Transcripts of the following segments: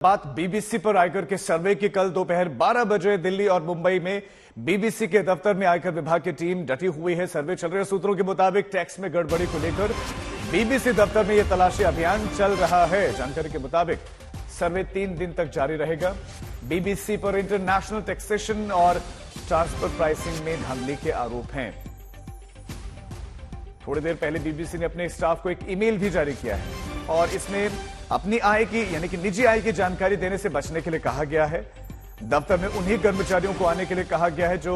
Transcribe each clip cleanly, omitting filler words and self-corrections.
बात बीबीसी पर आयकर के सर्वे की। कल दोपहर 12 बजे दिल्ली और मुंबई में बीबीसी के दफ्तर में आयकर विभाग की टीम डटी हुई है। सर्वे चल रहे सूत्रों के मुताबिक टैक्स में गड़बड़ी को लेकर बीबीसी दफ्तर में यह तलाशी अभियान चल रहा है। जानकारी के मुताबिक सर्वे 3 दिन तक जारी रहेगा। बीबीसी पर इंटरनेशनल टैक्सेशन और ट्रांसफर प्राइसिंग में धांधली के आरोप हैं। थोड़ी देर पहले बीबीसी ने अपने स्टाफ को एक ईमेल भी जारी किया है और इसमें अपनी आय की यानी कि निजी आय की जानकारी देने से बचने के लिए कहा गया है। दफ्तर में उन्हीं कर्मचारियों को आने के लिए कहा गया है जो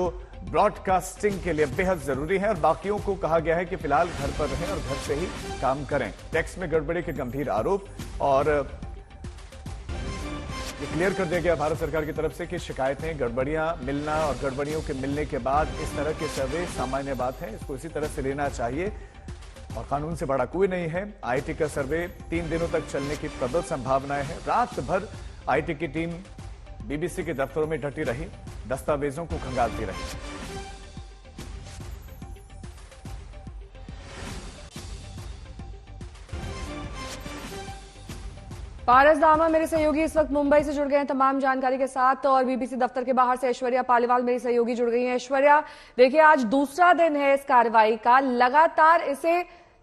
ब्रॉडकास्टिंग के लिए बेहद जरूरी है और बाकियों को कहा गया है कि फिलहाल घर पर रहें और घर से ही काम करें। टैक्स में गड़बड़ी के गंभीर आरोप और ये क्लियर कर दिया गया भारत सरकार की तरफ से कि शिकायतें, गड़बड़ियां मिलना और गड़बड़ियों के मिलने के बाद इस तरह के सर्वे सामान्य बात है, इसको इसी तरह से लेना चाहिए और कानून से बड़ा कोई नहीं है। आईटी का सर्वे 3 दिनों तक चलने की प्रबल संभावनाएं हैं। रात भर आईटी की टीम बीबीसी के दफ्तरों में डटी रही, दस्तावेजों को खंगालती रही। पारस दामा मेरे सहयोगी इस वक्त मुंबई से जुड़ गए हैं तमाम जानकारी के साथ और बीबीसी दफ्तर के बाहर से ऐश्वर्या पालीवाल मेरी सहयोगी जुड़ गई हैं। ऐश्वर्या, देखिए आज दूसरा दिन है इस कार्रवाई का, लगातार इसे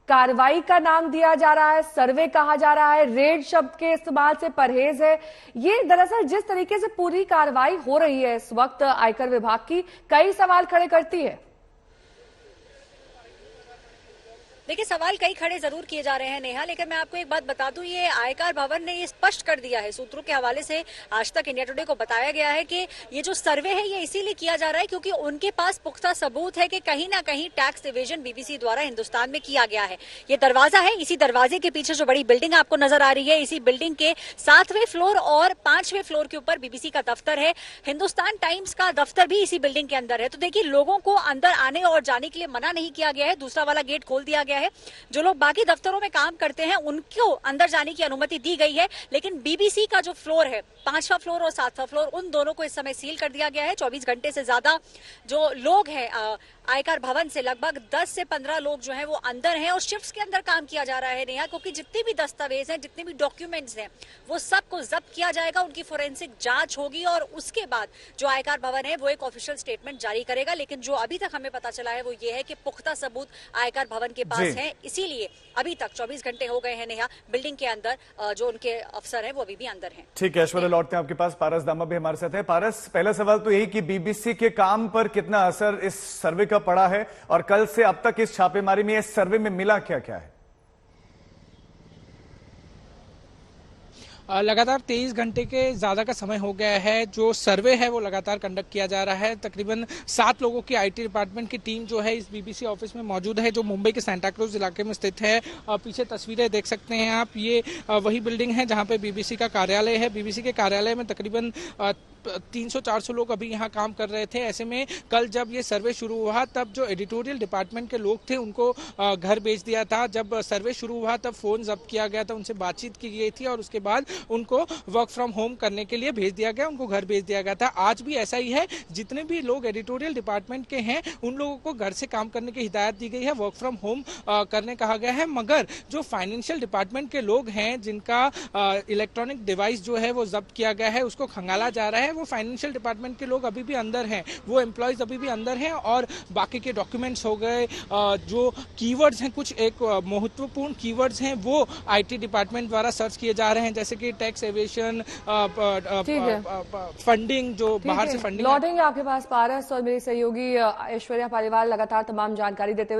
कार्रवाई का नाम दिया जा रहा है, सर्वे कहा जा रहा है, रेड शब्द के इस्तेमाल से परहेज है। ये दरअसल जिस तरीके से पूरी कार्रवाई हो रही है इस वक्त आयकर विभाग की, कई सवाल खड़े करती है। देखिए, सवाल कई खड़े जरूर किए जा रहे हैं नेहा, लेकिन मैं आपको एक बात बता दूं, ये आयकर भवन ने ये स्पष्ट कर दिया है, सूत्रों के हवाले से आज तक इंडिया टुडे को बताया गया है कि ये जो सर्वे है ये इसीलिए किया जा रहा है क्योंकि उनके पास पुख्ता सबूत है कि कहीं ना कहीं टैक्स इवेजन बीबीसी द्वारा हिंदुस्तान में किया गया है। ये दरवाजा है, इसी दरवाजे के पीछे जो बड़ी बिल्डिंग आपको नजर आ रही है, इसी बिल्डिंग के 7वें फ्लोर और 5वें फ्लोर के ऊपर बीबीसी का दफ्तर है। हिंदुस्तान टाइम्स का दफ्तर भी इसी बिल्डिंग के अंदर है। तो देखिए, लोगों को अंदर आने और जाने के लिए मना नहीं किया गया है, दूसरा वाला गेट खोल दिया गया है। जो लोग बाकी दफ्तरों में काम करते हैं उनको अंदर जाने की अनुमति दी गई है, लेकिन बीबीसी का जो फ्लोर है, 5वां फ्लोर और 7वां फ्लोर, उन दोनों को इस समय सील कर दिया गया है। 24 घंटे से ज्यादा जो लोग हैं आयकर भवन से, लगभग 10 से 15 लोग जो हैं वो अंदर हैं और शिफ्ट्स के अंदर काम किया जा रहा है नेहा, क्योंकि जितने भी दस्तावेज हैं, जितने भी डॉक्यूमेंट्स हैं, वो सबको जब्त किया जाएगा, उनकी फोरेंसिक जांच होगी और उसके बाद जो आयकर भवन है वो एक ऑफिशियल स्टेटमेंट जारी करेगा। लेकिन जो अभी तक हमें पता चला है वो ये है कि पुख्ता सबूत आयकर भवन के पास है, इसीलिए अभी तक 24 घंटे हो गए हैं नेहा, बिल्डिंग के अंदर जो उनके अफसर हैं वो अभी भी अंदर हैं। ठीक है ऐश्वर्या, लौटते हैं आपके पास। पारस दामा भी हमारे साथ है। पारस, पहला सवाल तो यही कि बीबीसी के काम पर कितना असर इस सर्वे का पड़ा है और कल से अब तक इस छापेमारी में, इस सर्वे में मिला क्या क्या है? लगातार 23 घंटे के ज़्यादा का समय हो गया है। जो सर्वे है वो लगातार कंडक्ट किया जा रहा है। तकरीबन 7 लोगों की आईटी डिपार्टमेंट की टीम जो है इस बीबीसी ऑफिस में मौजूद है, जो मुंबई के सांता क्रूज इलाके में स्थित है। पीछे तस्वीरें देख सकते हैं आप, ये वही बिल्डिंग है जहां पे बीबीसी का कार्यालय है। बीबीसी के कार्यालय में तकरीबन 300-400 लोग अभी यहाँ काम कर रहे थे। ऐसे में कल जब ये सर्वे शुरू हुआ तब जो एडिटोरियल डिपार्टमेंट के लोग थे उनको घर भेज दिया था। जब सर्वे शुरू हुआ तब फोन जब्त किया गया था, उनसे बातचीत की गई थी और उसके बाद उनको वर्क फ्रॉम होम करने के लिए भेज दिया गया, उनको घर भेज दिया गया था। आज भी ऐसा ही है, जितने भी लोग एडिटोरियल डिपार्टमेंट के हैं उन लोगों को घर से काम करने की हिदायत दी गई है, वर्क फ्रॉम होम करने कहा गया है। मगर जो फाइनेंशियल डिपार्टमेंट के लोग हैं जिनका इलेक्ट्रॉनिक डिवाइस जो है वो जब्त किया गया है, उसको खंगाला जा रहा है, वो फाइनेंशियल डिपार्टमेंट के लोग अभी भी अंदर हैं, वो एम्प्लॉयज अभी भी अंदर हैं और बाकी के डॉक्यूमेंट्स हो गए, जो कीवर्ड्स हैं, कुछ एक महत्वपूर्ण कीवर्ड्स हैं वो आईटी डिपार्टमेंट द्वारा सर्च किए जा रहे हैं, जैसे कि टैक्स एवेशन, फंडिंग, जो बाहर से फंडिंग। लौटेंगे आपके पास पारस और मेरी सहयोगी ऐश्वर्या पालीवाल लगातार तमाम जानकारी देते हुए।